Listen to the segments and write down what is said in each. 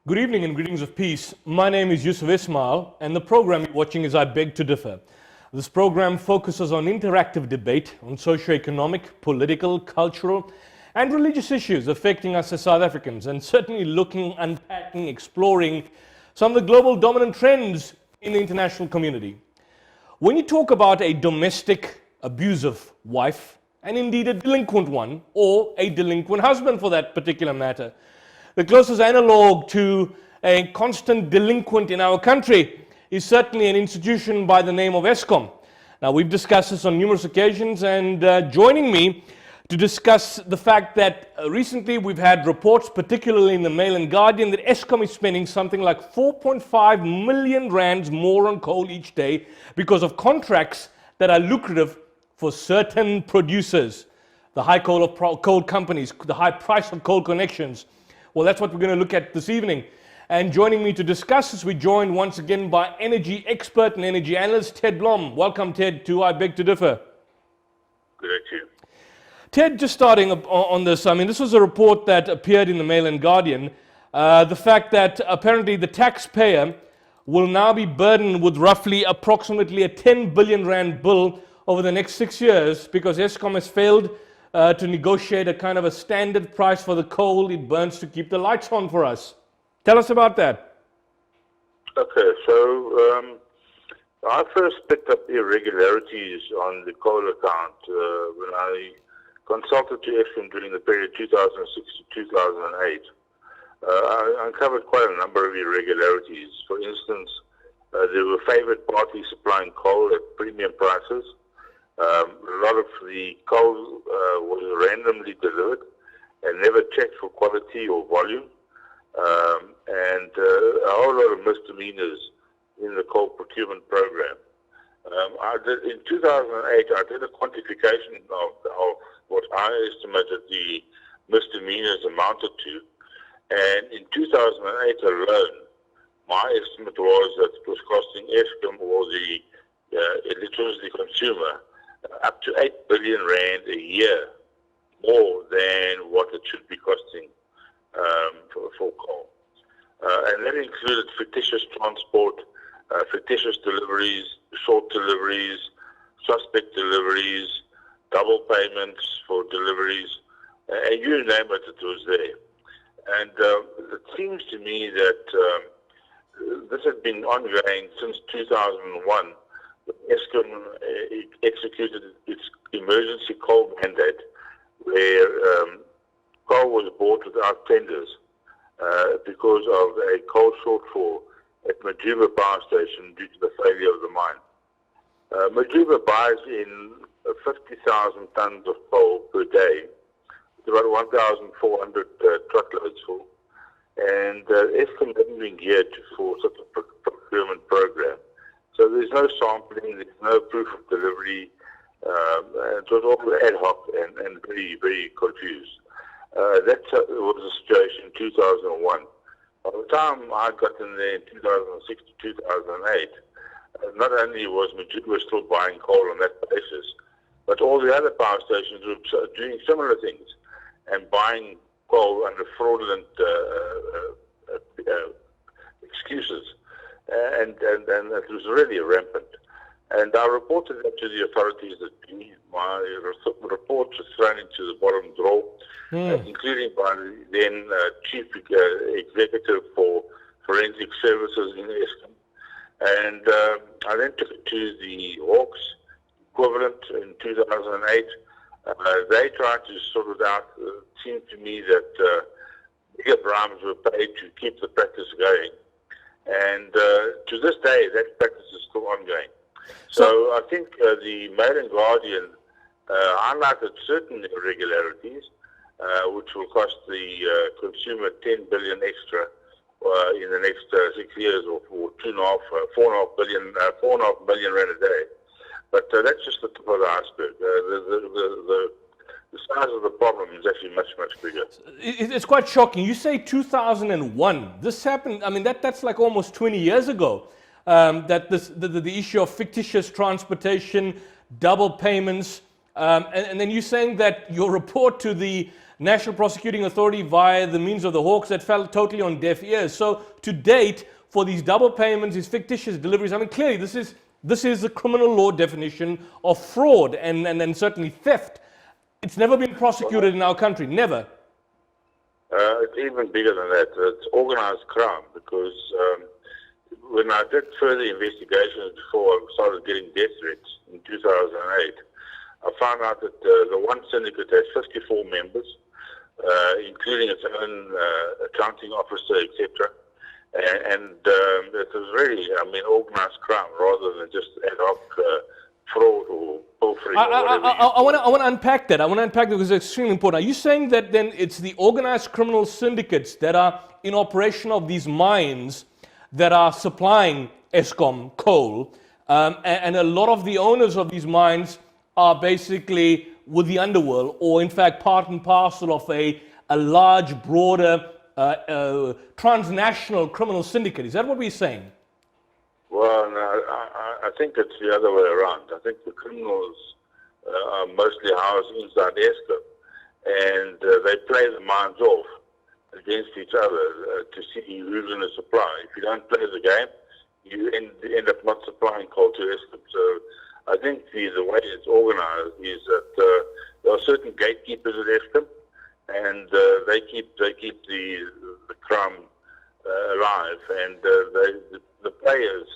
Good evening and greetings of peace. My name is Yusuf Ismail and the program you're watching is I Beg to Differ. This program focuses on interactive debate on socio-economic, political, cultural and religious issues affecting us as South Africans, and certainly looking, unpacking, exploring some of the global dominant trends in the international community. When you talk about a domestic abusive wife, and indeed a delinquent one, or a delinquent husband for that particular matter, the closest analog to a constant delinquent in our country is certainly an institution by the name of Eskom. Now, we've discussed this on numerous occasions, and joining me to discuss the fact that recently we've had reports, particularly in the Mail and Guardian, that Eskom is spending something like 4.5 million rands more on coal each day because of contracts that are lucrative for certain producers, the high coal companies, the high price of coal connections. Well, that's what we're going to look at this evening. And joining me to discuss this, we're joined once again by energy expert and energy analyst Ted Blom. Welcome, Ted, to I Beg to Differ. Good day to you. Ted, just starting on this, I mean, this was a report that appeared in the Mail and Guardian. The fact that apparently the taxpayer will now be burdened with roughly approximately a 10 billion rand bill over the next 6 years because Eskom has failed to negotiate a kind of a standard price for the coal it burns to keep the lights on for us. Tell us about that. Okay, so I first picked up irregularities on the coal account when I consulted to Eskom during the period 2006 to 2008. I uncovered quite a number of irregularities. For instance, there were favored parties supplying coal at premium prices. A lot of the coal was randomly delivered and never checked for quality or volume, and a whole lot of misdemeanors in the coal procurement program. In 2008, I did a quantification of what I estimated the misdemeanors amounted to, and in 2008 alone, my estimate was that it was costing Eskom or the electricity consumer up to 8 billion rand a year more than what it should be costing for coal. And that included fictitious transport, fictitious deliveries, short deliveries, suspect deliveries, double payments for deliveries, and you name it, it was there. And it seems to me that this has been ongoing since 2001. Eskom executed its emergency coal mandate where coal was bought without tenders because of a coal shortfall at Majuba Power Station due to the failure of the mine. Majuba buys in 50,000 tons of coal per day, it's about 1,400 truckloads full, and Eskom hadn't been geared for such a procurement program. So there's no sampling, there's no proof of delivery. It was all ad hoc and very, very confused. That was the situation in 2001. By the time I got in there in 2006 to 2008, not only was Majuba still buying coal on that basis, but all the other power stations were doing similar things and buying coal under fraudulent excuses. And it was really rampant. And I reported that to the authorities that my report was thrown into the bottom drawer, including by the then Chief Executive for Forensic Services in Eskom. And I then took it to the Hawks equivalent in 2008. They tried to sort it out. It seemed to me that bigger bribes were paid to keep the practice going. And to this day, that practice is still ongoing. So I think the Mail and Guardian highlighted certain irregularities, which will cost the consumer 10 billion extra in the next 6 years, or 4.5 billion rand a day. But that's just the tip of the iceberg. The size of the problem is actually much, much bigger. It's quite shocking. You say 2001. This happened, I mean, that's like almost 20 years ago, that the issue of fictitious transportation, double payments, and then you're saying that your report to the National Prosecuting Authority via the means of the Hawks that fell totally on deaf ears. So to date, for these double payments, these fictitious deliveries, I mean, clearly this is the criminal law definition of fraud and certainly theft. It's never been prosecuted in our country, never. It's even bigger than that. It's organized crime because when I did further investigations before I started getting death threats in 2008, I found out that the one syndicate has 54 members, including its own accounting officer, etc. And it was really, I mean, organized crime rather than just ad hoc fraud or pilfering or whatever. I want to unpack that. I want to unpack that because it's extremely important. Are you saying that then it's the organized criminal syndicates that are in operation of these mines that are supplying Eskom coal, and a lot of the owners of these mines are basically with the underworld, or in fact part and parcel of a large, broader, transnational criminal syndicate? Is that what we're saying? Well, no, I think it's the other way around. I think the criminals are mostly housed inside Eskom, and they play the mines off against each other to see who's going to supply. If you don't play the game, you end up not supplying coal to Eskom. So I think the way it's organized is that there are certain gatekeepers at Eskom, and they keep the crime alive, and the players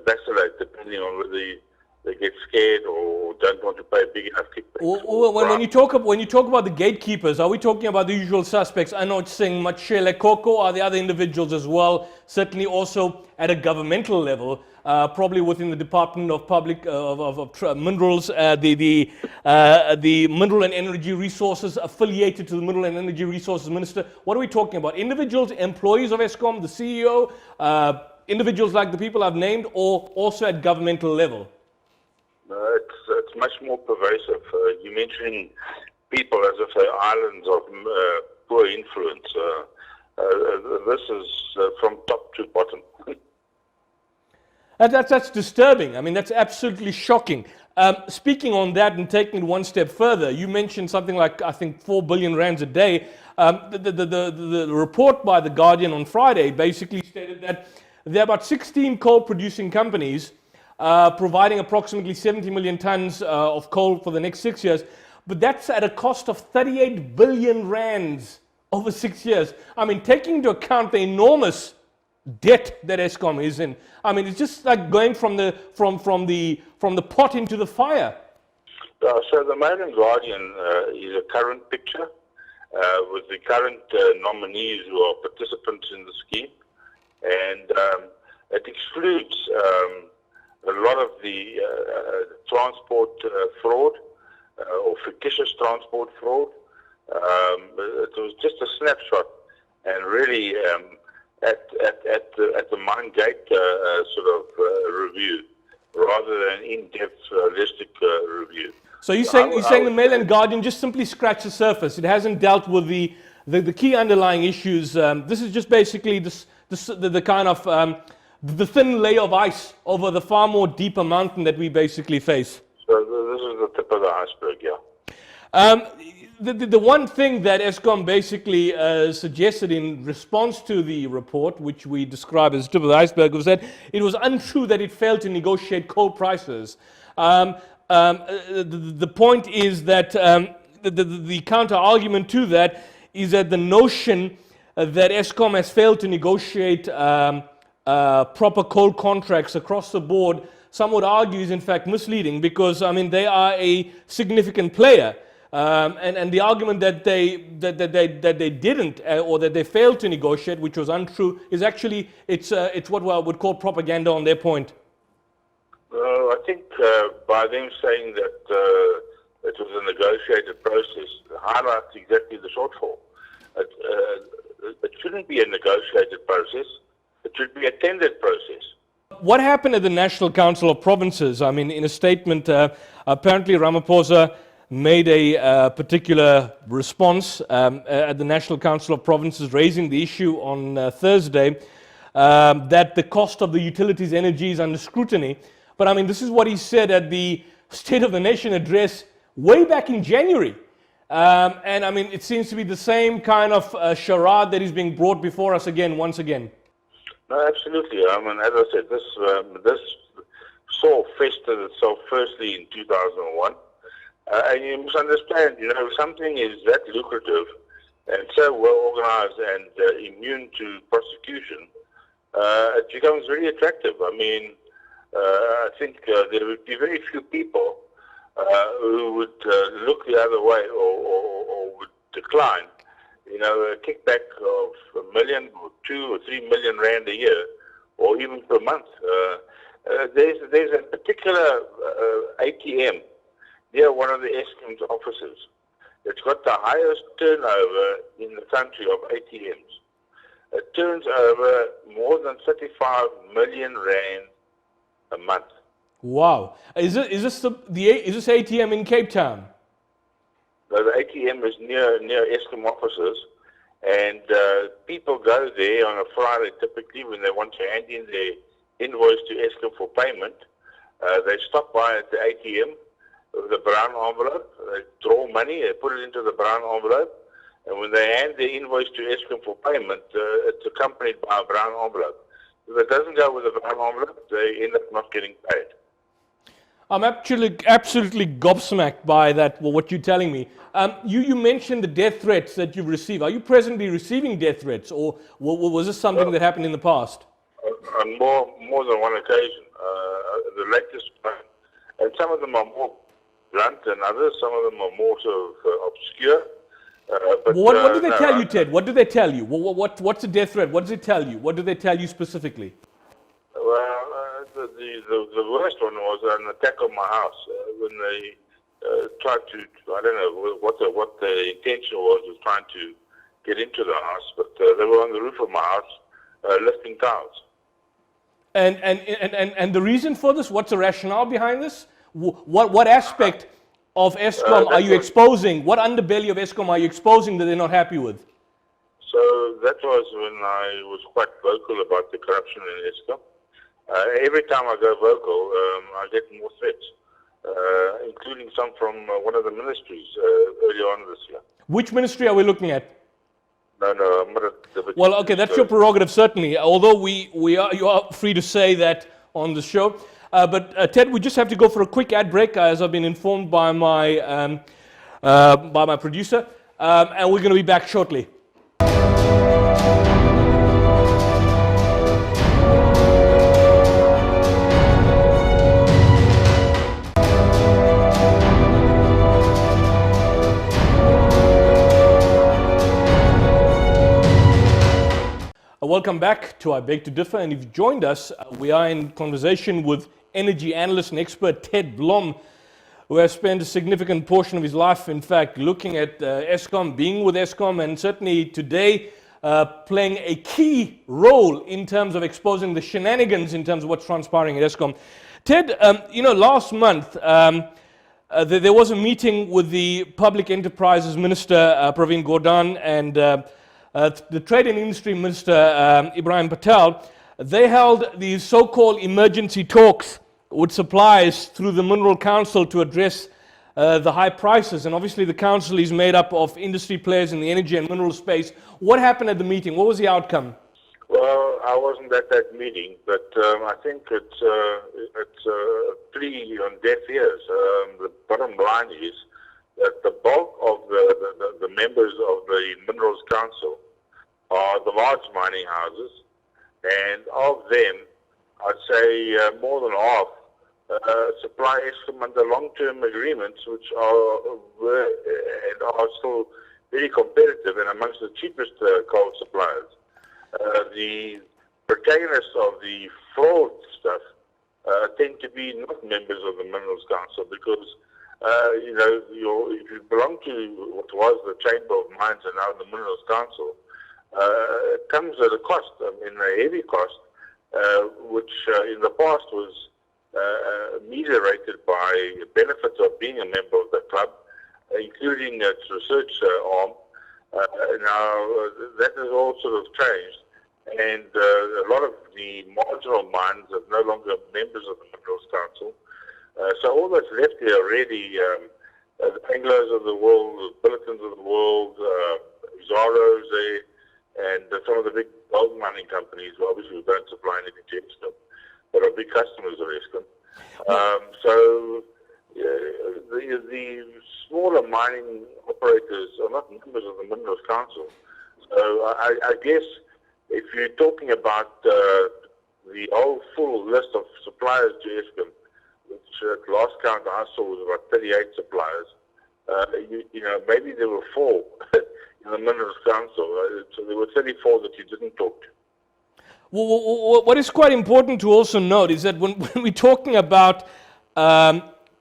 vacillate depending on whether they get scared or don't want to pay big enough kickbacks. When you talk about the gatekeepers, are we talking about the usual suspects? I know it's saying Machele Koko, are the other individuals as well, certainly also at a governmental level, probably within the Department of Public Minerals, the Mineral and Energy Resources, affiliated to the Mineral and Energy Resources Minister. What are we talking about? Individuals, employees of Eskom, the CEO, individuals like the people I've named, or also at governmental level? It's much more pervasive. You're mentioning people as if they're islands of poor influence. This is from top to bottom. That's disturbing. I mean, that's absolutely shocking. Speaking on that and taking it one step further, you mentioned something like, I think, 4 billion rands a day. The report by The Guardian on Friday basically stated that there are about 16 coal-producing companies providing approximately 70 million tons of coal for the next 6 years. But that's at a cost of 38 billion rands over 6 years. I mean, taking into account the enormous debt that Eskom is in, I mean, it's just like going from the pot into the fire. So the Mail and Guardian is a current picture with the current nominees who are participants in the scheme, and it excludes a lot of the transport fraud or fictitious transport fraud. It was just a snapshot, and really at the mine gate sort of review, rather than in-depth holistic review. So you're saying the Mail and Guardian just simply scratched the surface. It hasn't dealt with the key underlying issues. This is just basically the kind of the thin layer of ice over the far more deeper mountain that we basically face. So this is the tip of the iceberg, yeah. The one thing that Eskom basically suggested in response to the report, which we describe as tip of the iceberg, was that it was untrue that it failed to negotiate coal prices. The point is that the counter-argument to that is that the notion that Eskom has failed to negotiate proper coal contracts across the board, some would argue is in fact misleading, because I mean they are a significant player, and the argument that they didn't or that they failed to negotiate, which was untrue, is actually it's what I would call propaganda on their point. I think by them saying that it was a negotiated process highlights exactly the shortfall. It shouldn't be a negotiated process. It should be a tendered process. What happened at the National Council of Provinces? I mean, in a statement, apparently Ramaphosa made a particular response at the National Council of Provinces, raising the issue on Thursday that the cost of the utilities energy is under scrutiny. But I mean, this is what he said at the State of the Nation address way back in January. And I mean, it seems to be the same kind of charade that is being brought before us again, once again. No, absolutely. I mean, as I said, this saw festered itself firstly in 2001. And you must understand, something is that lucrative and so well organized and immune to prosecution, it becomes very attractive. I mean, I think there would be very few people who would look the other way or would decline, a kickback of $1 million or 2 or 3 million rand a year, or even per month. There's a particular ATM near one of the Eskom's offices. It's got the highest turnover in the country of ATMs. It turns over more than 35 million rand a month. Wow! Is this ATM in Cape Town? The ATM is near Eskom offices, and people go there on a Friday typically when they want to hand in their invoice to Eskom for payment. They stop by at the ATM with a brown envelope. They draw money, they put it into the brown envelope, and when they hand their invoice to Eskom for payment, it's accompanied by a brown envelope. If it doesn't go with a brown envelope, they end up not getting paid. I'm actually absolutely gobsmacked by that, what you're telling me. You mentioned the death threats that you've received. Are you presently receiving death threats, or was this something that happened in the past? On more than one occasion. The latest one, and some of them are more blunt than others. Some of them are more sort of obscure. But what do they tell you, Ted? What do they tell you? What's a death threat? What does it tell you? What do they tell you specifically? Well, the worst one was an attack on my house when they tried to. I don't know what the intention was trying to get into the house, but they were on the roof of my house lifting tiles. And the reason for this? What's the rationale behind this? What aspect of Eskom are you exposing? What underbelly of Eskom are you exposing that they're not happy with? So that was when I was quite vocal about the corruption in Eskom. Every time I go vocal, I get more threats, including some from one of the ministries earlier on this year. Which ministry are we looking at? No, I'm not at the... Well, okay, that's your prerogative, certainly. Although you are free to say that on the show. But Ted, we just have to go for a quick ad break, as I've been informed by my producer, and we're going to be back shortly. Welcome back to I Beg to Differ, and if you've joined us, we are in conversation with energy analyst and expert Ted Blom, who has spent a significant portion of his life, in fact, looking at Eskom, being with Eskom, and certainly today playing a key role in terms of exposing the shenanigans in terms of what's transpiring at Eskom. Ted, last month there was a meeting with the Public Enterprises Minister, Pravin Gordhan, and the Trade and Industry Minister, Ibrahim Patel. They held these so-called emergency talks with suppliers through the Mineral Council to address the high prices. And obviously the council is made up of industry players in the energy and mineral space. What happened at the meeting? What was the outcome? Well, I wasn't at that meeting, but I think it's a plea on deaf ears. The bottom line is that the bulk of the members of the Minerals Council are the large mining houses, and of them, I'd say more than half supply Eskom under long-term agreements, which were and are still very competitive and amongst the cheapest coal suppliers. The protagonists of the fraud stuff tend to be not members of the Minerals Council because if you belong to what was the Chamber of Mines and now the Minerals Council, it comes at a cost, a heavy cost, which in the past was ameliorated by benefits of being a member of the club, including its research arm. Now, that has all sort of changed, and a lot of the marginal mines are no longer members of the Minerals Council. So all that's left here really the Anglos of the world, the Billikens of the world, Zaros there, and some of the big gold mining companies, obviously we don't supply anything to Eskom, but are big customers of Eskom. So the smaller mining operators are not members of the Minerals Council. So I guess if you're talking about the whole full list of suppliers to Eskom, which at last count I saw was about 38 suppliers, maybe there were 4 in the Minerals Council. So there were 34 that you didn't talk to. Well, what is quite important to also note is that when we're talking about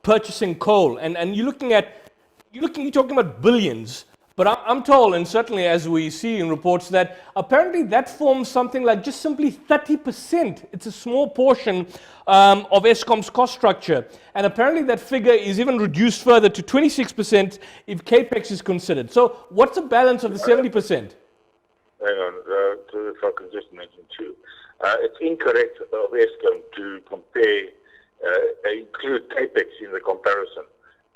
purchasing coal, and you're talking about billions, but I'm told, and certainly as we see in reports, that apparently that forms something like just simply 30%. It's a small portion of Eskom's cost structure, and apparently that figure is even reduced further to 26% if capex is considered. So what's the balance of the 70%? Hang on, if I can just mention too. It's incorrect of Eskom to include capex in the comparison.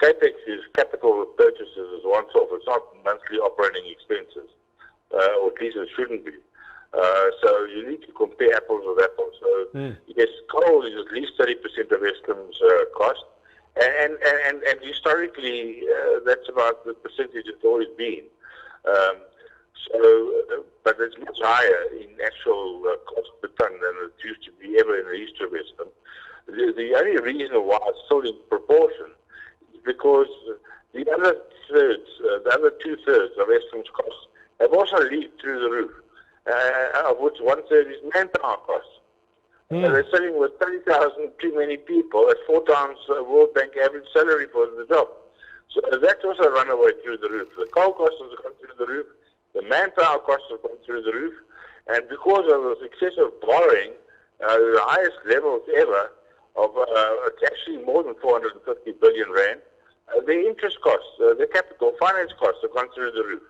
Capex is capital purchases as one-off. It's not monthly operating expenses, or at least it shouldn't be. So you need to compare apples with apples. So yes, coal is at least 30% of Eskom's cost, and historically that's about the percentage it's always been. But it's much higher in actual cost per ton than it used to be ever in the history of Eskom. The only reason why it's still in proportion is because the other two-thirds of Eskom's costs have also leaped through the roof, of which one-third is manpower costs. They're selling with 30,000 too many people at 4 times World Bank average salary for the job. So that's also run away through the roof. The coal costs have gone through the roof. The manpower costs have gone through the roof. And because of the success of borrowing, the highest levels ever, it's actually more than 450 billion rand, the interest costs, the capital finance costs have gone through the roof.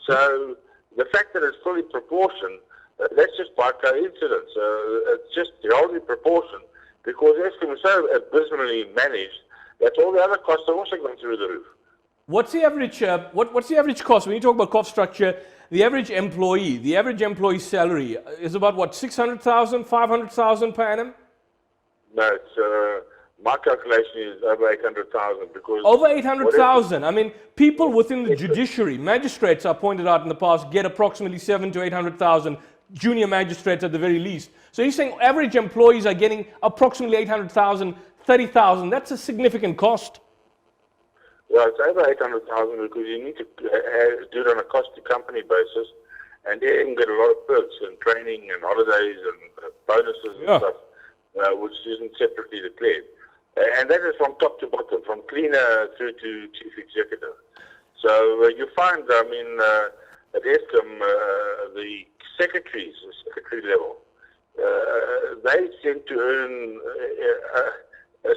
So the fact that it's fully proportioned, that's just by coincidence. It's just held in proportion because Eskom is so abysmally managed that all the other costs have also gone through the roof. What's the average? What's the average cost when you talk about cost structure? The average employee salary is about what, 600,000, 500,000 per annum? No, it's my calculation is over 800,000 because over 800,000. I mean, people within the judiciary, magistrates, I pointed out in the past, get approximately 700,000 to 800,000. Junior magistrates at the very least. So you're saying average employees are getting approximately 800,000, 30,000. That's a significant cost. Yeah, it's over 800,000 because you need to do it on a cost-to-company basis, and they can get a lot of perks and training and holidays and bonuses and stuff, which isn't separately declared. And that is from top to bottom, from cleaner through to chief executive. So you find, at Eskom, the secretary level, they tend to earn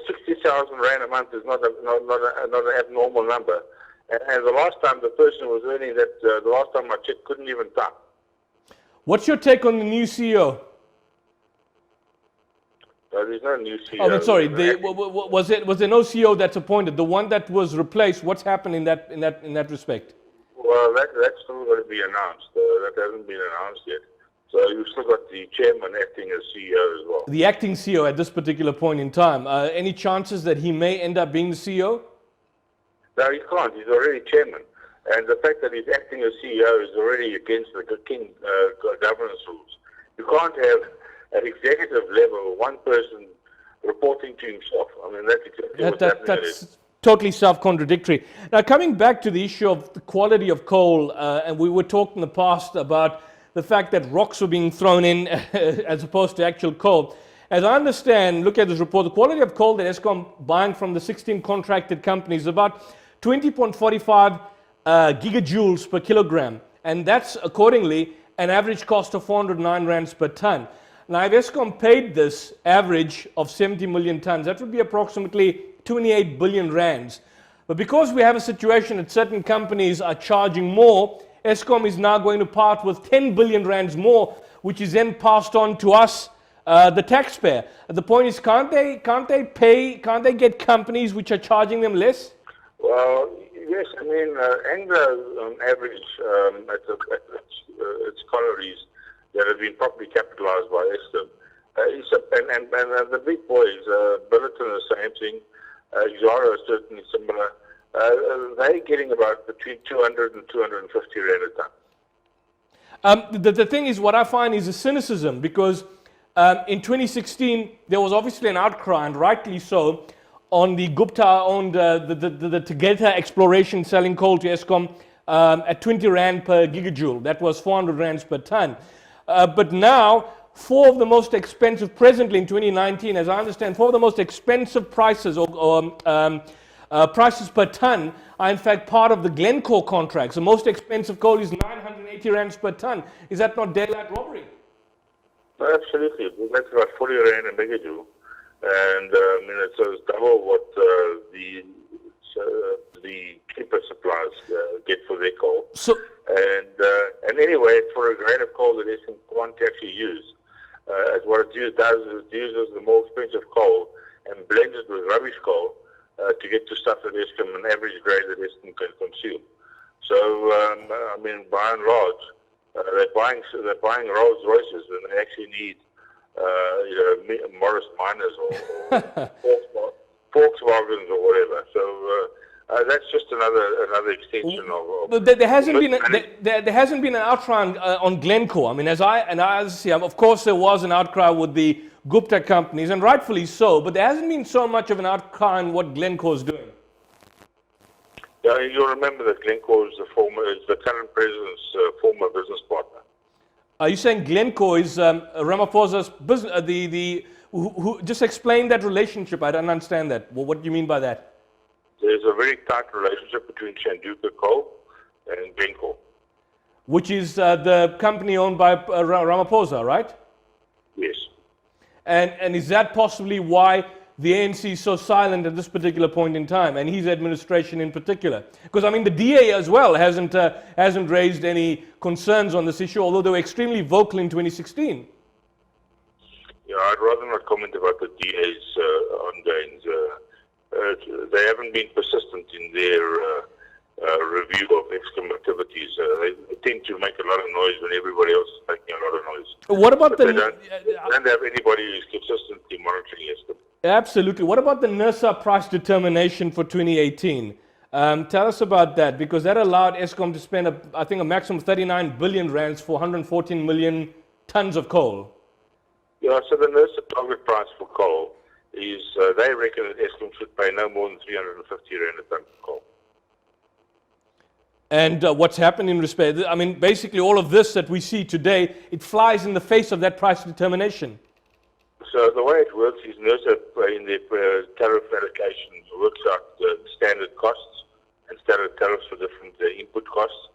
60,000 rand a month is not an abnormal number. And the last time the person was earning that, the last time I checked, couldn't even type. What's your take on the new CEO? There's no new CEO. Oh, sorry. Was there no CEO that's appointed? The one that was replaced. What's happened in that respect? Well, that's still going to be announced. That hasn't been announced yet. So you've still got the chairman acting as CEO as well. The acting CEO at this particular point in time. Any chances that he may end up being the CEO? No, he can't. He's already chairman. And the fact that he's acting as CEO is already against the King governance rules. You can't have at executive level one person reporting to himself. I mean, that's exactly what's happening. That's totally self-contradictory. Now, coming back to the issue of the quality of coal, and we were talking in the past about the fact that rocks were being thrown in as opposed to actual coal. As I understand, look at this report, the quality of coal that Eskom buying from the 16 contracted companies is about 20.45 gigajoules per kilogram. And that's accordingly an average cost of 409 rands per ton. Now, if Eskom paid this average of 70 million tons, that would be approximately 28 billion rands. But because we have a situation that certain companies are charging more, Eskom is now going to part with 10 billion rands more, which is then passed on to us, the taxpayer. The point is, can't they get companies which are charging them less? Well, yes, I mean, Anglo, on average, its collieries that have been properly capitalized by Eskom, and the big boys, Billiton is the same thing, Exara is certainly similar, they're getting about between 200 and 250 rand a ton. The thing is, what I find is a cynicism because in 2016 there was obviously an outcry, and rightly so, on the Gupta-owned the Tegeta exploration selling coal to Eskom at 20 rand per gigajoule. That was 400 rands per ton. But now, four of the most expensive, presently in 2019, as I understand, four of the most expensive prices prices per ton are in fact part of the Glencore contracts. The most expensive coal is 980 rands per ton. Is that not daylight robbery? No, absolutely. That's about 40 rand a megajoule. And I mean, it's double what the cheaper suppliers get for their coal. So, and anyway, for a grade of coal that Eskom can't actually use, what it does is it uses the more expensive coal and blends it with rubbish coal to get to stuff that Eskom, an average grade that Eskom can consume. So, I mean, by and large, they're buying Rolls Royces when they actually need Morris Miners or Volkswagens or whatever. So that's just another extension of. But there hasn't been an outcry on Glencore. I mean, as I see, of course there was an outcry with the Gupta companies, and rightfully so. But there hasn't been so much of an outcry on what Glencore is doing. Yeah, you'll remember that Glencore is the current president's former business partner. Are you saying Glencore is Ramaphosa's business? Just explain that relationship. I don't understand that. Well, what do you mean by that? There's a very tight relationship between Shanduka Coal and Glencore. Which is the company owned by Ramaphosa, right? Yes. And is that possibly why the ANC is so silent at this particular point in time, and his administration in particular? Because I mean, the DA as well hasn't raised any concerns on this issue, although they were extremely vocal in 2016. Yeah, I'd rather not comment about the DA's ongoings. They haven't been persistent in their review of Eskom activities. They tend to make a lot of noise when everybody else is making a lot of noise. What about they don't have anybody who's consistently monitoring Eskom. Absolutely. What about the NERSA price determination for 2018? Tell us about that, because that allowed Eskom to spend, I think, a maximum of 39 billion rands for 114 million tons of coal. Yeah, so the NERSA target price for coal is, they reckon that Eskom should pay no more than 350 rand a ton for coal. And what's happened in respect, I mean, basically all of this that we see today, it flies in the face of that price determination. So the way it works is NERSA in their tariff allocations works out the standard costs and standard tariffs for different input costs.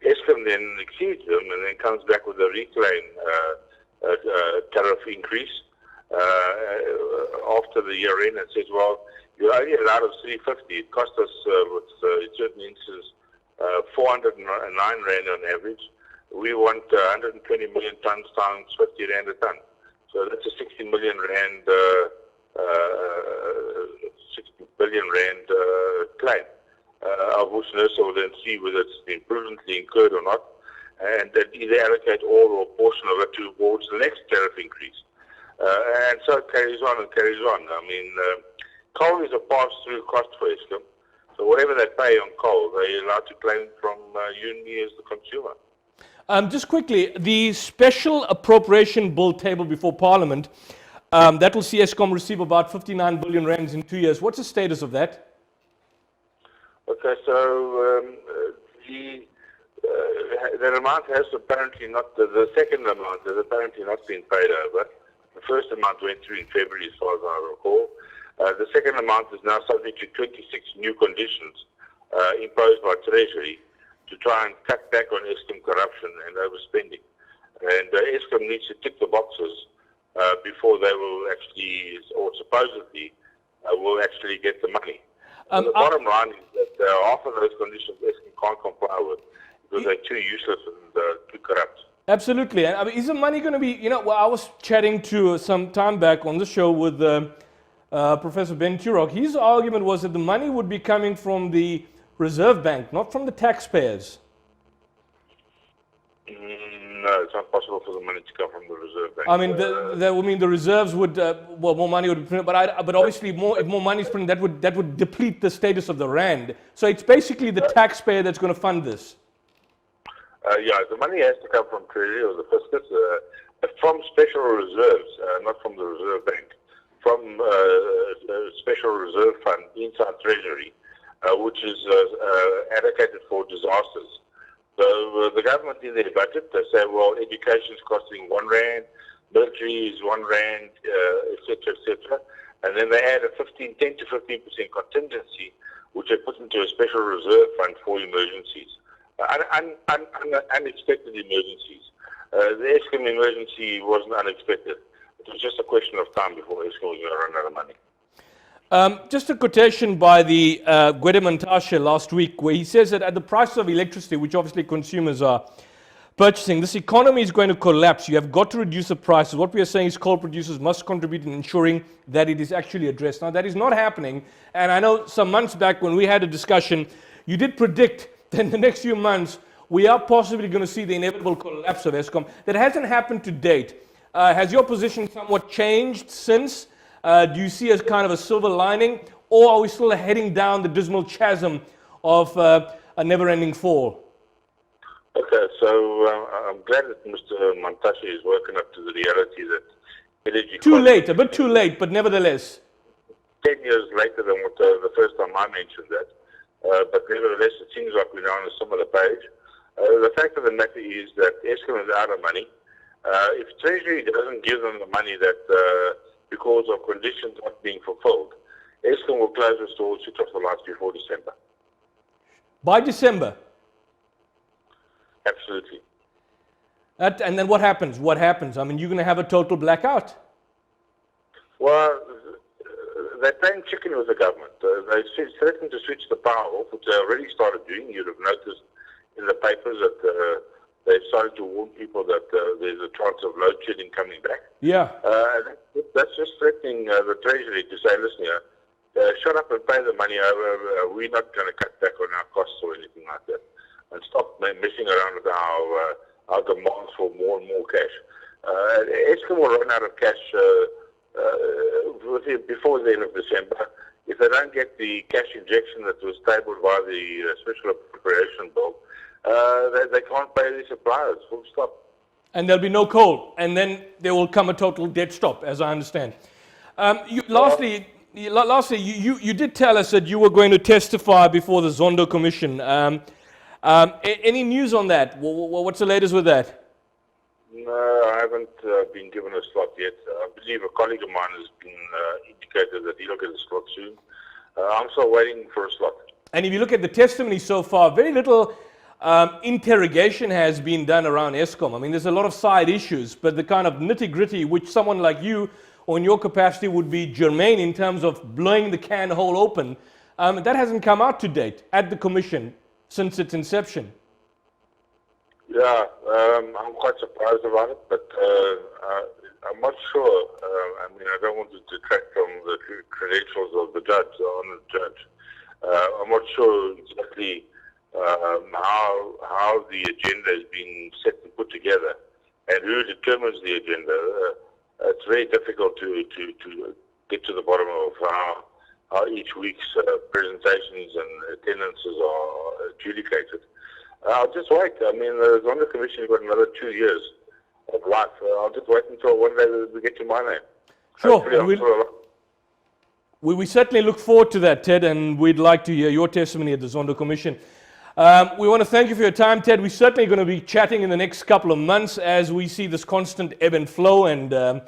Eskom then exceeds them and then comes back with a reclaim tariff increase after the year end and says, well, you're only allowed us 350. It cost us, in certain instances, 409 rand on average. We want 120 million tons times 50 rand a ton. So that's a 60 billion rand claim, of which NERSA will then see whether it's been prudently incurred or not, and then either allocate all or a portion of it towards the next tariff increase. And so it carries on and carries on. I mean, coal is a pass-through cost for Eskom, so whatever they pay on coal, they're allowed to claim from you and me as the consumer. Just quickly, the special appropriation bill tabled before Parliament, that will see Eskom receive about 59 billion rands in 2 years. What's the status of that? Okay, so the amount has apparently not, the second amount has apparently not been paid over. The first amount went through in February, as far as I recall. The second amount is now subject to 26 new conditions imposed by Treasury to try and cut back on Eskom corruption and overspending. And Eskom needs to tick the boxes before they will actually, or supposedly, will actually get the money. The bottom line is that half of those conditions Eskom can't comply with because they're too useless and too corrupt. Absolutely. And I mean, is the money going to be, well, I was chatting to some time back on the show with Professor Ben Turok, his argument was that the money would be coming from the Reserve Bank, not from the taxpayers. No, it's not possible for the money to come from the Reserve Bank. I mean, the reserves would, more money would be printed, but obviously if more money is printed, that would deplete the status of the rand. So it's basically the taxpayer that's going to fund this. Yeah, the money has to come from Treasury or the fiscus, from special reserves, not from the Reserve Bank, from a special reserve fund inside Treasury, which is allocated for disasters. So the government in their budget, they say, well, education is costing R1, military is R1, etc., etc. And then they add a 10 to 15% contingency, which they put into a special reserve fund for emergencies, unexpected emergencies. The Eskom emergency wasn't unexpected. It was just a question of time before Eskom was going to run out of money. Just a quotation by the Gwede Mantashe last week, where he says that at the price of electricity, which obviously consumers are purchasing, this economy is going to collapse. You have got to reduce the prices. What we are saying is coal producers must contribute in ensuring that it is actually addressed. Now, that is not happening. And I know some months back when we had a discussion, you did predict that in the next few months, we are possibly going to see the inevitable collapse of Eskom. That hasn't happened to date. Has your position somewhat changed since? Do you see as kind of a silver lining, or are we still heading down the dismal chasm of a never-ending fall? Okay, so I'm glad that Mr. Mantashe is woken up to the reality that energy... Too late, a bit too late, but nevertheless. 10 years later than what the first time I mentioned that. But nevertheless, it seems like we're now on a similar page. The fact of the matter is that Eskom is out of money. If Treasury doesn't give them the money that... because of conditions not being fulfilled, Eskom will close the stores, switch off the lights before December. By December? Absolutely. And then what happens? What happens? I mean, you're going to have a total blackout. Well, they're playing chicken with the government. They threatened to switch the power off, which they already started doing. You'd have noticed in the papers that they've started to warn people that there's a chance of load shedding coming back. Yeah. That's just threatening the Treasury to say, listen here, shut up and pay the money over. We're not going to cut back on our costs or anything like that. And stop messing around with our demands for more and more cash. Eskom will run out of cash before the end of December. If they don't get the cash injection that was tabled by the Special Appropriation Bill, they can't pay their suppliers, full stop. And there'll be no coal, and then there will come a total dead stop, as I understand. Lastly, you did tell us that you were going to testify before the Zondo Commission. Any news on that? What's the latest with that? No, I haven't been given a slot yet. I believe a colleague of mine has been indicated that he'll get a slot soon. I'm still waiting for a slot. And if you look at the testimony so far, very little interrogation has been done around Eskom. I mean, there's a lot of side issues, but the kind of nitty-gritty, which someone like you, or in your capacity, would be germane in terms of blowing the can hole open, that hasn't come out to date at the Commission since its inception. Yeah, I'm quite surprised about it, but I'm not sure. I mean, I don't want to detract from the credentials of the judge, the honored judge. I'm not sure exactly how the agenda is being set and put together, and who determines the agenda. It's very difficult to get to the bottom of how each week's presentations and attendances are adjudicated. I'll just wait. I mean, the Zondo Commission has got another 2 years of life. I'll just wait until one day we get to my name. Sure. We certainly look forward to that, Ted, and we'd like to hear your testimony at the Zondo Commission. We want to thank you for your time, Ted. We're certainly going to be chatting in the next couple of months as we see this constant ebb and flow and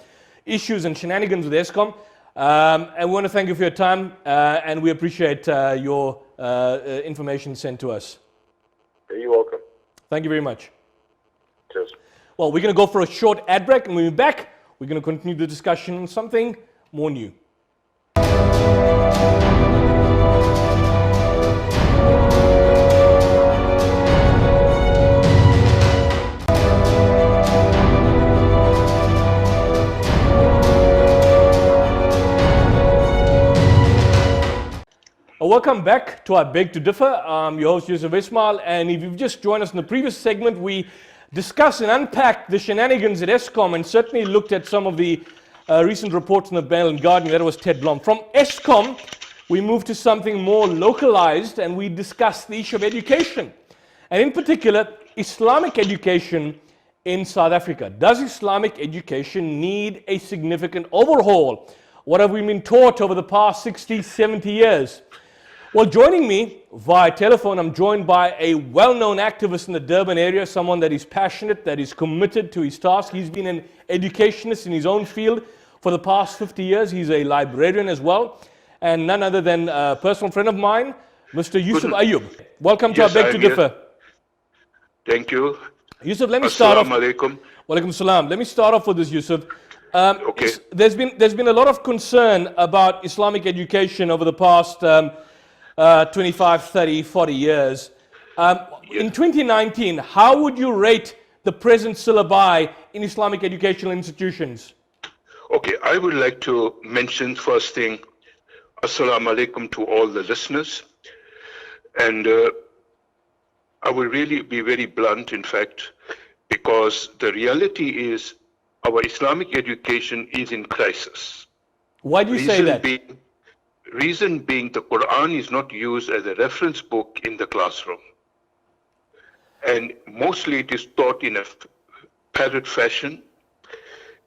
issues and shenanigans with Eskom. And we want to thank you for your time, and we appreciate your information sent to us. You're welcome. Thank you very much. Cheers. Well, we're going to go for a short ad break, and when we're back, we're going to continue the discussion on something more new. welcome back to I Beg to Differ. I'm your host Yusuf Ismail, and if you've just joined us in the previous segment, we discussed and unpacked the shenanigans at ESCOM and certainly looked at some of the recent reports in the Mail and Guardian. That was Ted Blom. From ESCOM, we moved to something more localized and we discussed the issue of education, and in particular, Islamic education in South Africa. Does Islamic education need a significant overhaul? What have we been taught over the past 60, 70 years? Well, joining me via telephone, I'm joined by a well-known activist in the Durban area, someone that is passionate, that is committed to his task. He's been an educationist in his own field for the past 50 years. He's a librarian as well, and none other than a personal friend of mine, Mr. Yusuf Ayub. Welcome to I Beg to Differ. Thank you. Yusuf, let me start off. Assalamu alaikum. Walaikum salam. Let me start off with this, Yusuf. Okay. There's been a lot of concern about Islamic education over the past 25, 30, 40 years. In 2019, how would you rate the present syllabi in Islamic educational institutions? Okay, I would like to mention first thing, Assalamu alaikum to all the listeners. And I will really be very blunt, in fact, because the reality is our Islamic education is in crisis. Why do you say that? Reason being, the Quran is not used as a reference book in the classroom. And mostly it is taught in a parrot fashion,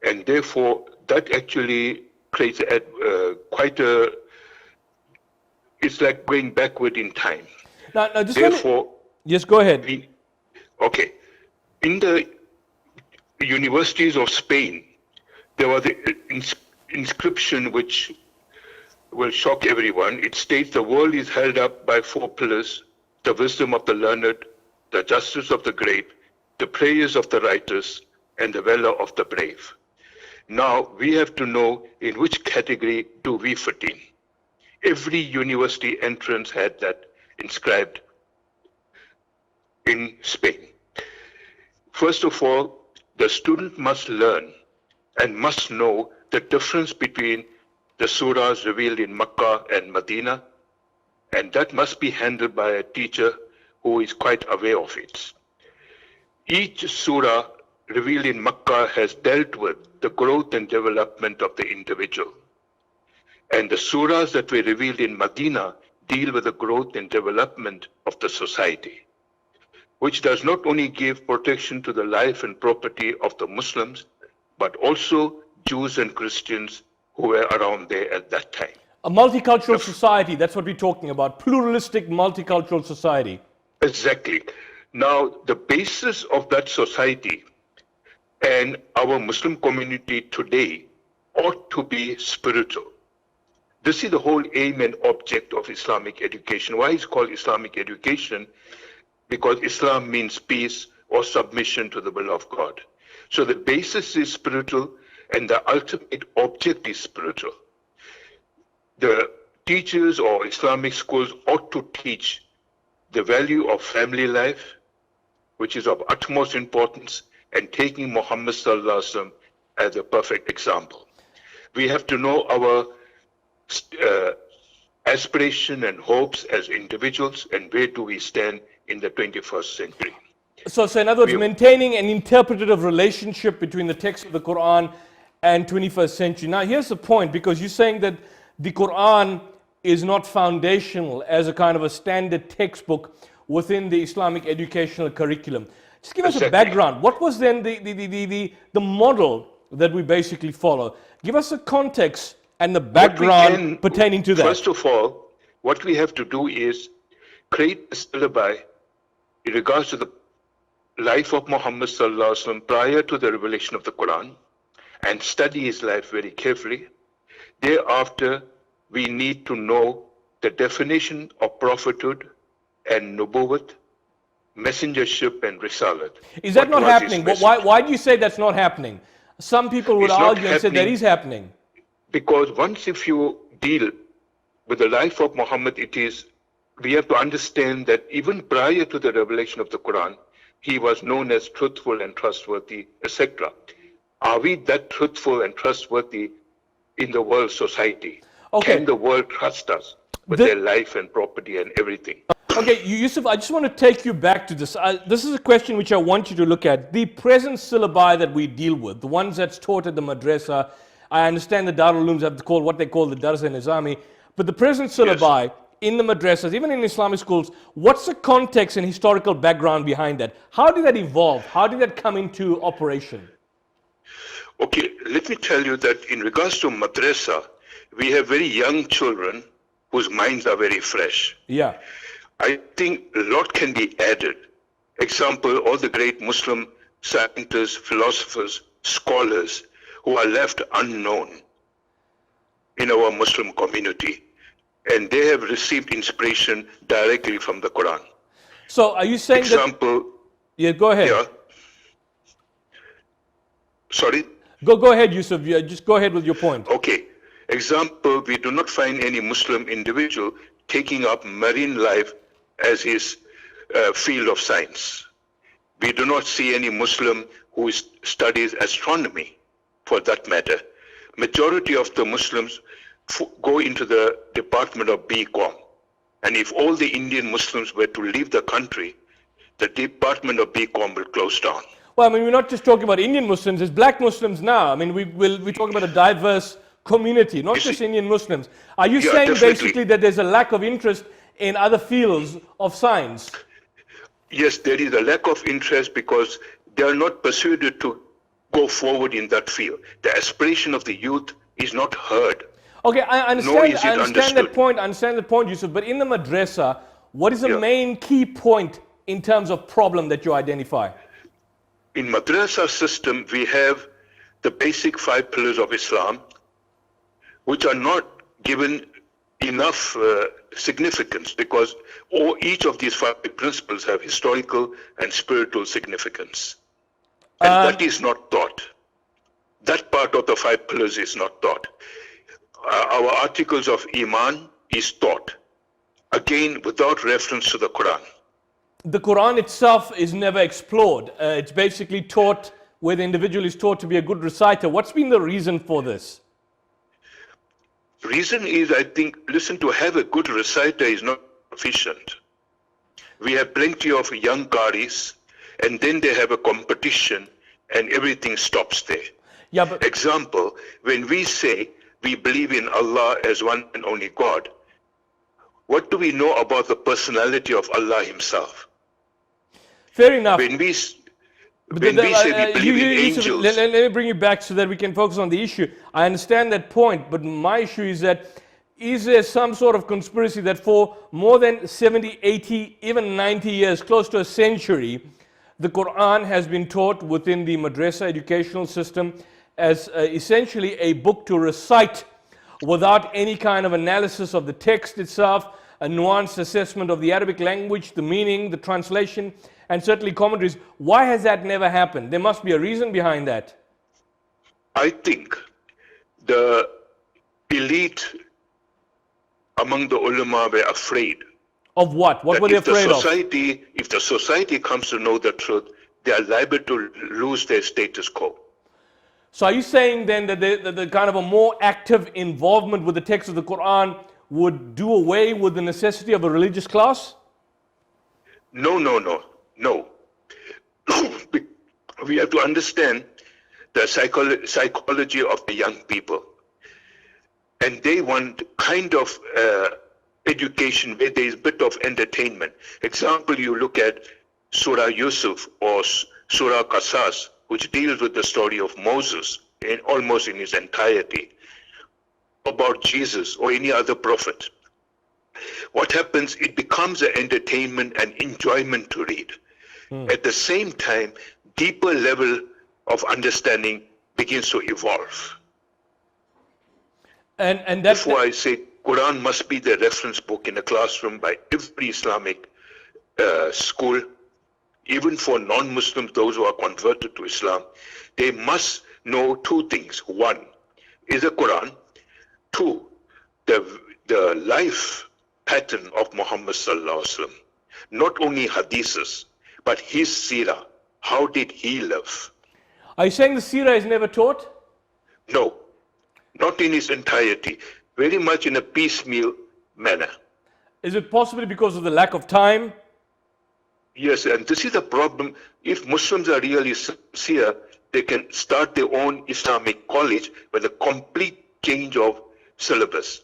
and therefore that actually creates it's like going backward in time. Now just yes, go ahead. Okay. In the universities of Spain, there was an inscription which will shock everyone. It states the world is held up by four pillars: the wisdom of the learned, the justice of the great, the prayers of the righteous, and the valor of the brave. Now, we have to know in which category do we fit in. Every university entrance had that inscribed in Spain. First of all, the student must learn and must know the difference between the surahs revealed in Makkah and Medina, and that must be handled by a teacher who is quite aware of it. Each surah revealed in Makkah has dealt with the growth and development of the individual, and the surahs that were revealed in Medina deal with the growth and development of the society, which does not only give protection to the life and property of the Muslims, but also Jews and Christians who were around there at that time. A multicultural society, that's what we're talking about. Pluralistic, multicultural society. Exactly. Now, the basis of that society and our Muslim community today ought to be spiritual. This is the whole aim and object of Islamic education. Why is it called Islamic education? Because Islam means peace or submission to the will of God. So the basis is spiritual and the ultimate object is spiritual. The teachers or Islamic schools ought to teach the value of family life, which is of utmost importance, and taking Muhammad Sallallahu Alaihi Wasallam as a perfect example. We have to know our aspiration and hopes as individuals and where do we stand in the 21st century. So in other words, maintaining an interpretative relationship between the text of the Quran and 21st century. Now here's the point, because you're saying that the Quran is not foundational as a kind of a standard textbook within the Islamic educational curriculum. Just give us a background. What was then the model that we basically follow? Give us a context and the background pertaining to that. First of all, what we have to do is create a syllabi in regards to the life of Muhammad Sallallahu Alaihi Wasallam prior to the revelation of the Quran, and study his life very carefully. Thereafter, we need to know the definition of prophethood and nubuwwat, messengership and risalat. Is that not happening? But why do you say that's not happening? Some people would argue and say that is happening. Because once if you deal with the life of Muhammad, we have to understand that even prior to the revelation of the Quran, he was known as truthful and trustworthy, etc. Are we that truthful and trustworthy in the world society? Okay. Can the world trust us? with their life and property and everything. Okay, Yusuf, I just want to take you back to this. This is a question which I want you to look at. The present syllabi that we deal with, the ones that's taught at the madrasa, I understand the Darul Ulooms have called what they call the Dars Nizami, but the present syllabi in the madrasas, even in Islamic schools, what's the context and historical background behind that? How did that evolve? How did that come into operation? Okay, let me tell you that in regards to madrasa, we have very young children whose minds are very fresh. Yeah. I think a lot can be added. Example, all the great Muslim scientists, philosophers, scholars who are left unknown in our Muslim community. And they have received inspiration directly from the Quran. So are you saying Example, Yeah, go ahead. Yeah. Sorry? Go ahead, Yusuf. Yeah, just go ahead with your point. Okay. Example, we do not find any Muslim individual taking up marine life as his field of science. We do not see any Muslim who studies astronomy, for that matter. Majority of the Muslims go into the department of BCom. And if all the Indian Muslims were to leave the country, the department of BCom will close down. Well, I mean, we're not just talking about Indian Muslims, it's black Muslims now. I mean, we're talking about a diverse community, not just Indian Muslims. Are you saying definitely. basically that there's a lack of interest in other fields of science? Yes, there is a lack of interest because they are not persuaded to go forward in that field. The aspiration of the youth is not heard. Okay, I understand, I understand understood. that point. I understand that point, Yusuf. But in the madrasa, what is the main key point in terms of problem that you identify? In madrasa system, we have the basic 5 pillars of Islam, which are not given enough significance because each of these 5 principles have historical and spiritual significance. And that is not taught. That part of the 5 pillars is not taught. Our articles of Iman is taught, again without reference to the Quran. The Quran itself is never explored. It's basically taught where the individual is taught to be a good reciter. What's been the reason for this? Reason is, I think, listen, to have a good reciter is not sufficient. We have plenty of young qaris, and then they have a competition, and everything stops there. Yeah, but Example, when we say we believe in Allah as one and only God, what do we know about the personality of Allah Himself? fair enough. When we say we believe in angels, let me bring you back so that we can focus on the issue. I understand that point, but my issue is that is there some sort of conspiracy that for more than 70, 80, even 90 years, close to a century, the Quran has been taught within the madrasa educational system as essentially a book to recite without any kind of analysis of the text itself, a nuanced assessment of the Arabic language, the meaning, the translation, and certainly commentaries. Why has that never happened? There must be a reason behind that. I think the elite among the ulama were afraid. Of what? What were they afraid of? If the society comes to know the truth, they are liable to lose their status quo. So are you saying then that the kind of a more active involvement with the text of the Quran would do away with the necessity of a religious class? No. We have to understand the psychology of the young people. And they want kind of education where there is a bit of entertainment. Example, you look at Surah Yusuf or Surah Qasas, which deals with the story of Moses almost in its entirety, about Jesus or any other prophet. What happens, it becomes an entertainment and enjoyment to read. At the same time, deeper level of understanding begins to evolve. And that's why I say Quran must be the reference book in a classroom by every Islamic school, even for non-Muslims, those who are converted to Islam. They must know 2 things. 1 is the Quran. 2, the life pattern of Muhammad sallallahu alaihi wasallam. Not only hadiths, but his seerah. How did he live? Are you saying the seerah is never taught? No, not in its entirety. Very much in a piecemeal manner. Is it possibly because of the lack of time? Yes, and this is a problem. If Muslims are really sincere, they can start their own Islamic college with a complete change of syllabus.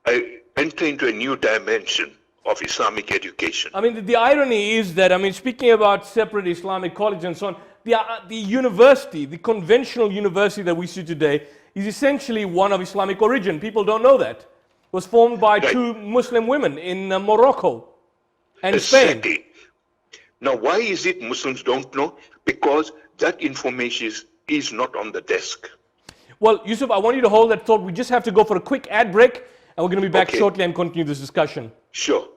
I enter into a new dimension of Islamic education. I mean, the irony is that, I mean, speaking about separate Islamic college and so on, the university, the conventional university that we see today, is essentially one of Islamic origin. People don't know that. It was formed by two Muslim women in Morocco and Spain. Exactly. Now, why is it Muslims don't know? Because that information is not on the desk. Well, Yusuf, I want you to hold that thought. We just have to go for a quick ad break, and we're going to be back shortly and continue this discussion. Sure.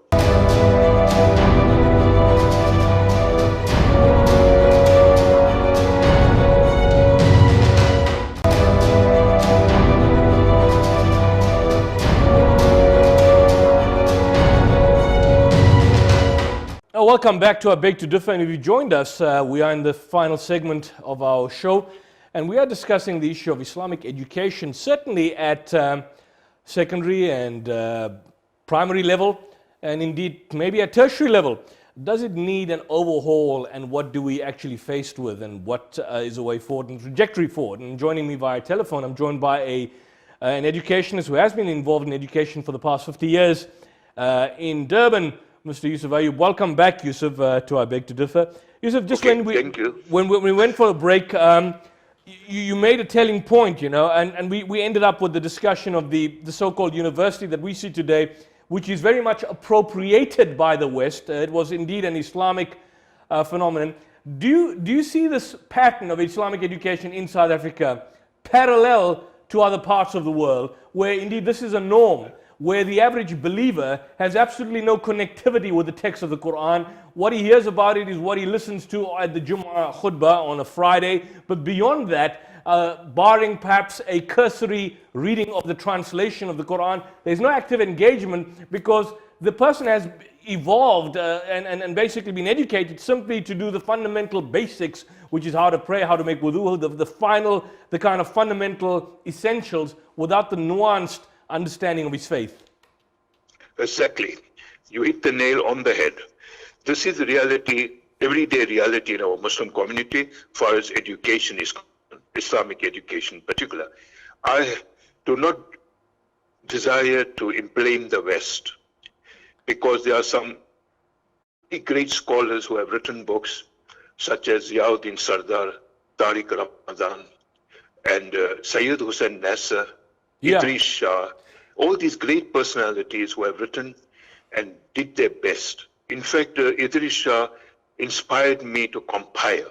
Welcome back to our Beg to Differ, and if you joined us, we are in the final segment of our show, and we are discussing the issue of Islamic education, certainly at secondary and primary level, and indeed maybe at tertiary level. Does it need an overhaul, and what do we actually faced with, and what is a way forward and trajectory forward? And joining me via telephone, I'm joined by an educationist who has been involved in education for the past 50 years in Durban, Mr. Yusuf Ayub. Welcome back, Yusuf, to our Beg to Differ. Yusuf, just when we went for a break, you made a telling point, you know, and we ended up with the discussion of the so-called university that we see today, which is very much appropriated by the West. It was indeed an Islamic phenomenon. Do you see this pattern of Islamic education in South Africa parallel to other parts of the world, where indeed this is a norm, where the average believer has absolutely no connectivity with the text of the Quran? What he hears about it is what he listens to at the Jummah khutbah on a Friday, but beyond that, barring perhaps a cursory reading of the translation of the Quran, there's no active engagement, because the person has evolved and basically been educated simply to do the fundamental basics, which is how to pray, how to make wudu, the kind of fundamental essentials, without the nuanced understanding of his faith. Exactly. You hit the nail on the head. This is the reality, everyday reality in our Muslim community, as far as education is concerned, Islamic education in particular. I do not desire to blame the West, because there are some great scholars who have written books, such as Ziauddin Sardar, Tariq Ramadan, and Sayyid Hussain Nasser, Idris Shah, all these great personalities who have written and did their best. In fact, Idris Shah inspired me to compile,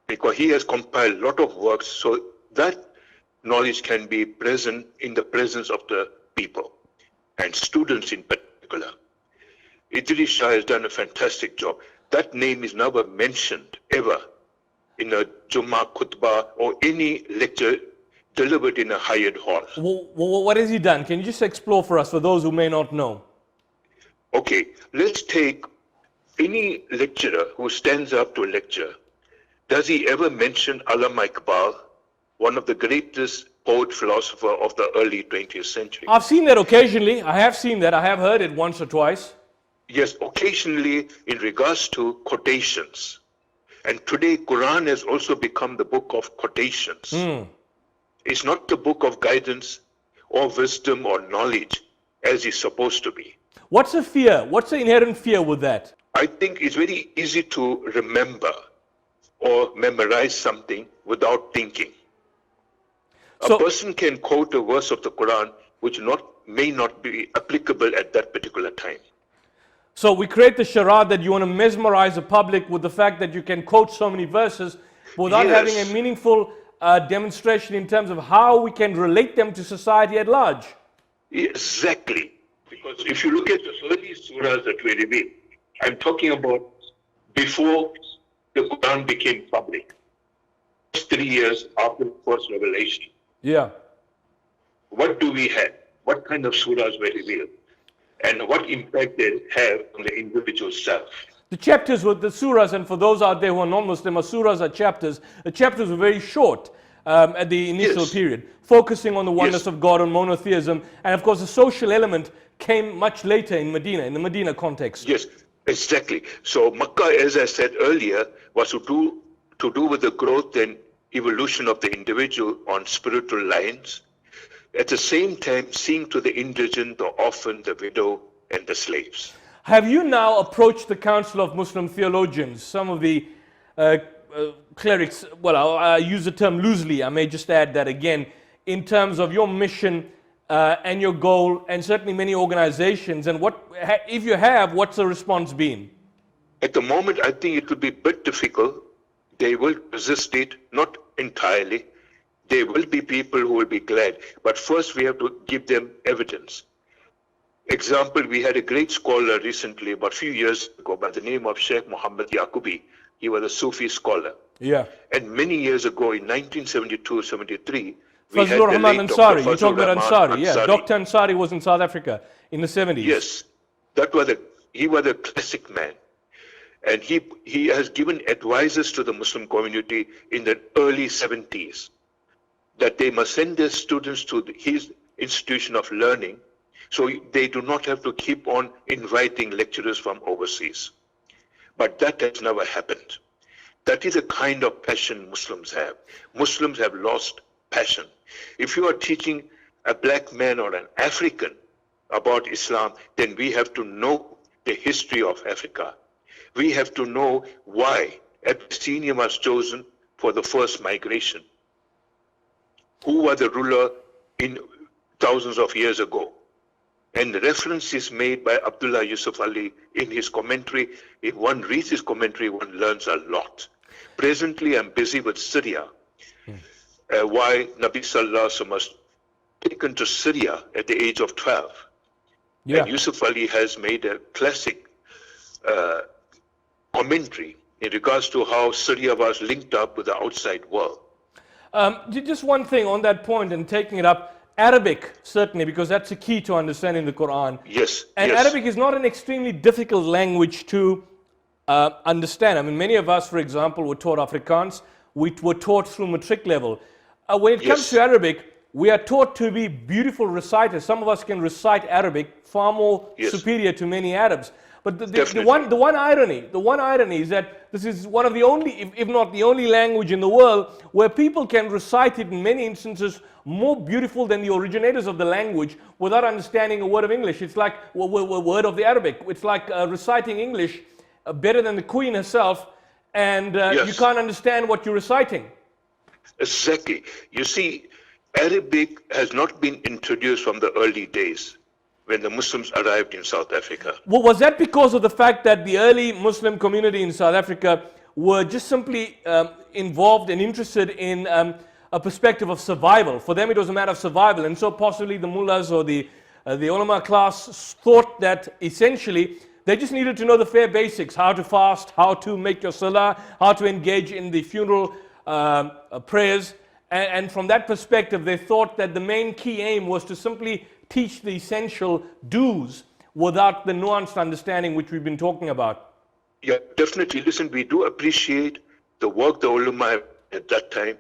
because he has compiled a lot of works so that knowledge can be present in the presence of the people and students in particular. Idris Shah has done a fantastic job. That name is never mentioned ever in a Jummah khutbah or any lecture delivered in a hired hall. Well, what has he done? Can you just explore for us, for those who may not know? Okay, let's take any lecturer who stands up to a lecture. Does he ever mention Allama Iqbal, one of the greatest poet philosopher of the early 20th century? I've seen that occasionally. I have seen that. I have heard it once or twice. Yes, occasionally in regards to quotations. And today, Quran has also become the book of quotations. It's not the book of guidance or wisdom or knowledge as it's supposed to be. What's the fear? What's the inherent fear with that? I think it's very easy to remember or memorize something without thinking. A person can quote a verse of the Quran which may not be applicable at that particular time. So we create the charade that you want to mesmerize the public with the fact that you can quote so many verses without having a meaningful demonstration in terms of how we can relate them to society at large. Exactly. Because if you look at the early surahs that we revealed, I'm talking about before the Quran became public, 3 years after the first revelation. Yeah. What do we have? What kind of surahs were revealed? And what impact they have on the individual self? The chapters with the surahs, and for those out there who are non-Muslim, surahs are chapters. The chapters were very short at the initial period, focusing on the oneness of God, on monotheism, and of course the social element came much later in Medina, in the Medina context. Yes, exactly. So Makkah, as I said earlier, was to do with the growth and evolution of the individual on spiritual lines. At the same time, seeing to the indigent, the orphan, the widow, and the slaves. Have you now approached the Council of Muslim Theologians, some of the clerics, well, I'll use the term loosely, I may just add that again, in terms of your mission and your goal, and certainly many organizations, and what, if you have, what's the response been? At the moment, I think it would be a bit difficult. They will resist it, not entirely. There will be people who will be glad, but first we have to give them evidence. Example, we had a great scholar recently, about a few years ago, by the name of Sheikh Muhammad Yaqubi. He was a Sufi scholar. Yeah. And many years ago, in 1972-73, Fazlur Rahman Ansari, you talk about Ansari, yeah. Dr. Ansari was in South Africa in the 70s. Yes, he was a classic man. And he has given advices to the Muslim community in the early 70s that they must send their students to his institution of learning so they do not have to keep on inviting lecturers from overseas. But that has never happened. That is a kind of passion Muslims have. Muslims have lost passion. If you are teaching a black man or an African about Islam, then we have to know the history of Africa. We have to know why Abyssinia was chosen for the first migration. Who was the ruler in thousands of years ago? And the reference is made by Abdullah Yusuf Ali in his commentary. If one reads his commentary, one learns a lot. Presently, I'm busy with Syria. Why Nabi Sallallahu Alaihi Wasallam was taken to Syria at the age of 12. Yeah. And Yusuf Ali has made a classic commentary in regards to how Syria was linked up with the outside world. Just one thing on that point and taking it up. Arabic, certainly, because that's a key to understanding the Quran. Yes. And yes. Arabic is not an extremely difficult language to understand. I mean, many of us, for example, were taught Afrikaans. We were taught through matric level. When it comes to Arabic, we are taught to be beautiful reciters. Some of us can recite Arabic far more superior to many Arabs. But the one irony is that this is one of the only, if not the only language in the world where people can recite it in many instances more beautiful than the originators of the language without understanding a word of English. It's like a word of the Arabic. It's like reciting English better than the Queen herself, and you can't understand what you're reciting. Exactly. You see, Arabic has not been introduced from the early days when the Muslims arrived in South Africa. Well, was that because of the fact that the early Muslim community in South Africa were just simply involved and interested in a perspective of survival? For them it was a matter of survival, and so possibly the mullahs or the ulama class thought that essentially they just needed to know the fair basics, how to fast, how to make your salah, how to engage in the funeral prayers, and from that perspective they thought that the main key aim was to simply teach the essential do's without the nuanced understanding which we've been talking about. Yeah, definitely. Listen, we do appreciate the work the ulama had at that time.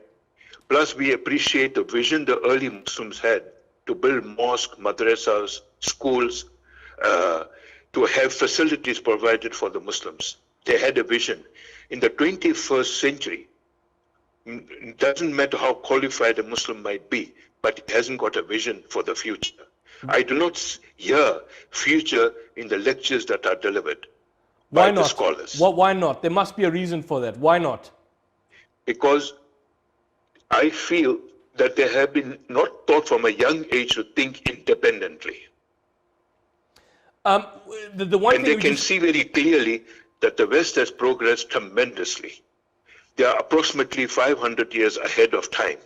Plus, we appreciate the vision the early Muslims had to build mosques, madrasas, schools, to have facilities provided for the Muslims. They had a vision. In the 21st century, it doesn't matter how qualified a Muslim might be, but he hasn't got a vision for the future. I do not hear future in the lectures that are delivered by the scholars. Why not? There must be a reason for that. Why not? Because I feel that they have been not taught from a young age to think independently. And they can see very clearly that the West has progressed tremendously. They are approximately 500 years ahead of time.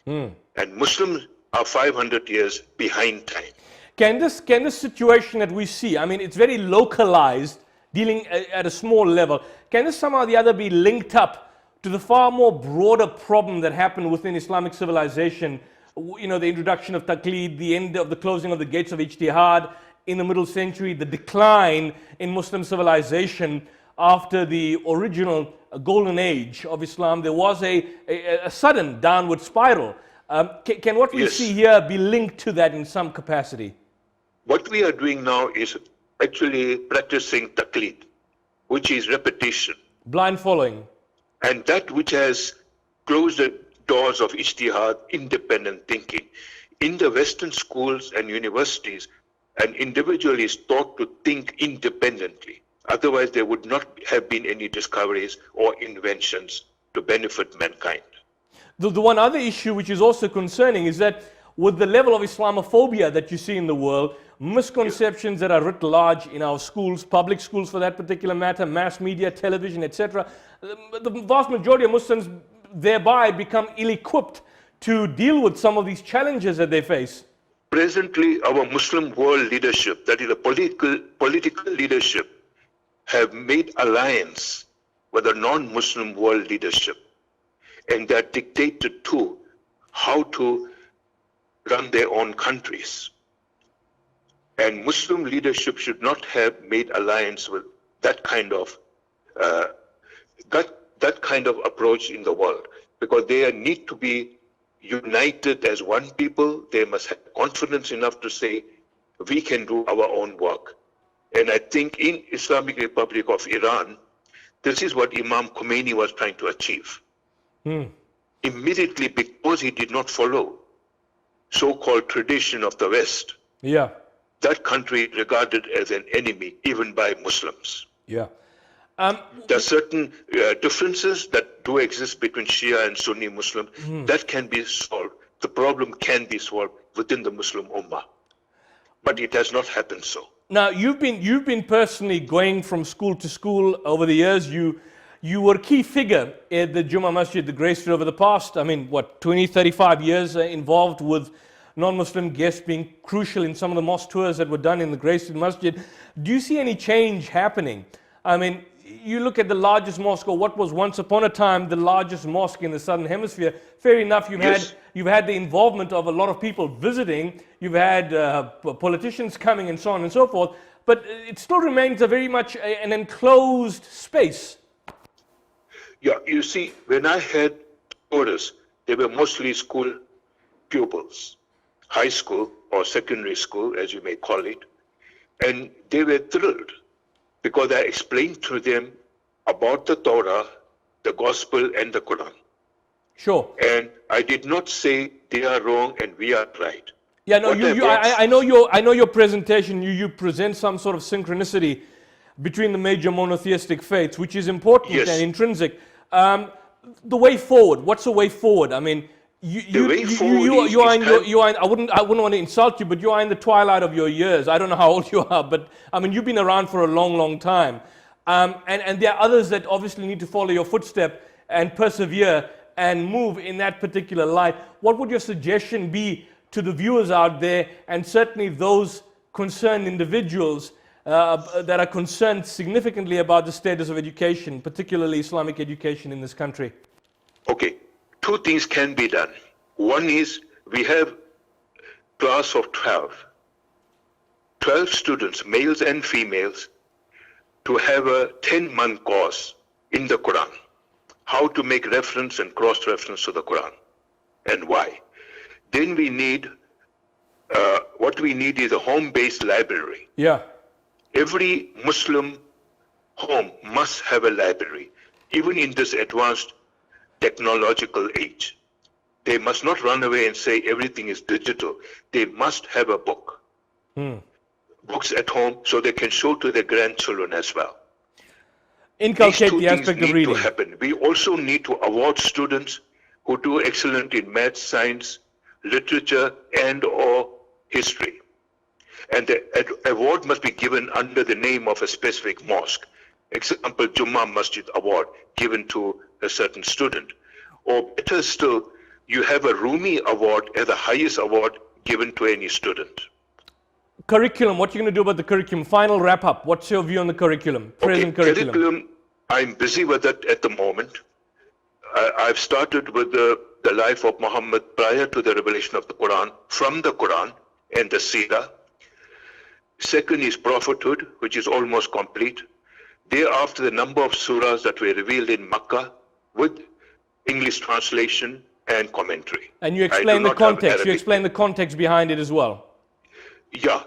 And Muslims are 500 years behind time. Can this situation that we see, I mean, it's very localized, dealing at a small level, can this somehow or the other be linked up to the far more broader problem that happened within Islamic civilization? You know, the introduction of taqlid, the end of the closing of the gates of ijtihad in the middle century, the decline in Muslim civilization after the original golden age of Islam. There was a sudden downward spiral. Can what we see here be linked to that in some capacity? What we are doing now is actually practicing taqlid, which is repetition. Blind following. And that which has closed the doors of ijtihad, independent thinking. In the Western schools and universities, an individual is taught to think independently. Otherwise, there would not have been any discoveries or inventions to benefit mankind. The one other issue which is also concerning is that with the level of Islamophobia that you see in the world, misconceptions that are writ large in our schools, public schools for that particular matter, mass media, television, etc., the vast majority of Muslims thereby become ill-equipped to deal with some of these challenges that they face. Presently, our Muslim world leadership, that is the political leadership, have made alliance with the non-Muslim world leadership, and they're dictated to how to run their own countries. And Muslim leadership should not have made alliance with that kind of approach in the world, because they need to be united as one people. They must have confidence enough to say, we can do our own work. And I think in Islamic Republic of Iran, this is what Imam Khomeini was trying to achieve. Immediately, because he did not follow so-called tradition of the West, that country regarded as an enemy, even by Muslims. There are certain differences that do exist between Shia and Sunni Muslim. That can be solved. The problem can be solved within the Muslim Ummah. But it has not happened so. Now, you've been personally going from school to school over the years. You were a key figure at the Jummah Masjid, the Grey Street, over the past, 20, 35 years involved with non-Muslim guests being crucial in some of the mosque tours that were done in the Grey Street Masjid. Do you see any change happening? I mean, you look at the largest mosque, or what was once upon a time the largest mosque in the Southern Hemisphere. Fair enough, you've had the involvement of a lot of people visiting, you've had politicians coming and so on and so forth, but it still remains a very much an enclosed space. Yeah, you see, when I had tourists, they were mostly school pupils, high school or secondary school, as you may call it, and they were thrilled because I explained to them about the Torah, the Gospel, and the Quran. Sure. And I did not say they are wrong and we are right. Yeah, no, I know your presentation. You present some sort of synchronicity between the major monotheistic faiths, which is important and intrinsic. The way forward. What's the way forward? I mean, I wouldn't want to insult you, but you are in the twilight of your years. I don't know how old you are, but I mean, you've been around for a long, long time. And there are others that obviously need to follow your footstep and persevere and move in that particular light. What would your suggestion be to the viewers out there, and certainly those concerned individuals that are concerned significantly about the status of education, particularly Islamic education in this country? Okay, two things can be done. One is, we have class of 12 students, males and females, to have a 10-month course in the Quran, how to make reference and cross-reference to the Quran, and why. Then we need, what we need is a home-based library. Yeah. Every Muslim home must have a library, even in this advanced technological age. They must not run away and say everything is digital. They must have a book. Books at home so they can show to their grandchildren as well. Inculcate the aspect of reading. To happen. We also need to award students who do excellent in math, science, literature, and or history. And the award must be given under the name of a specific mosque. Example, Jummah Masjid Award given to a certain student. Or better still, you have a Rumi Award as the highest award given to any student. Curriculum, what are you going to do about the curriculum? Final wrap up. What's your view on the curriculum? Present curriculum. I'm busy with it at the moment. I've started with the life of Muhammad prior to the revelation of the Quran, from the Quran and the Seerah. Second is prophethood, which is almost complete. Thereafter, the number of surahs that were revealed in Makkah with English translation and commentary. And you explain the context. You explain the context behind it as well. Yeah.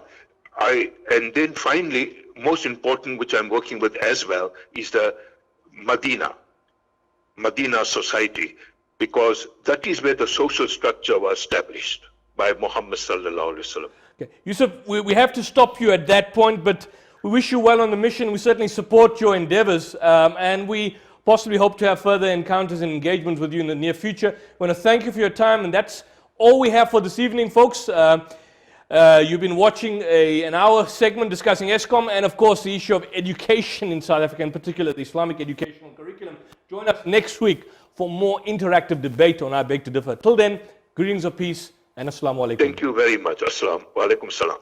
And then finally, most important, which I'm working with as well, is the Medina society, because that is where the social structure was established by Muhammad sallallahu alaihi wasallam. Okay. Yusuf, we have to stop you at that point, but we wish you well on the mission. We certainly support your endeavors, and we possibly hope to have further encounters and engagements with you in the near future. We want to thank you for your time, and that's all we have for this evening, folks. You've been watching an hour segment discussing ESCOM and, of course, the issue of education in South Africa, in particular the Islamic educational curriculum. Join us next week for more interactive debate on I Beg to Differ. Till then, greetings of peace and Assalamu alaikum. Thank you very much. Assalamu alaikum salam.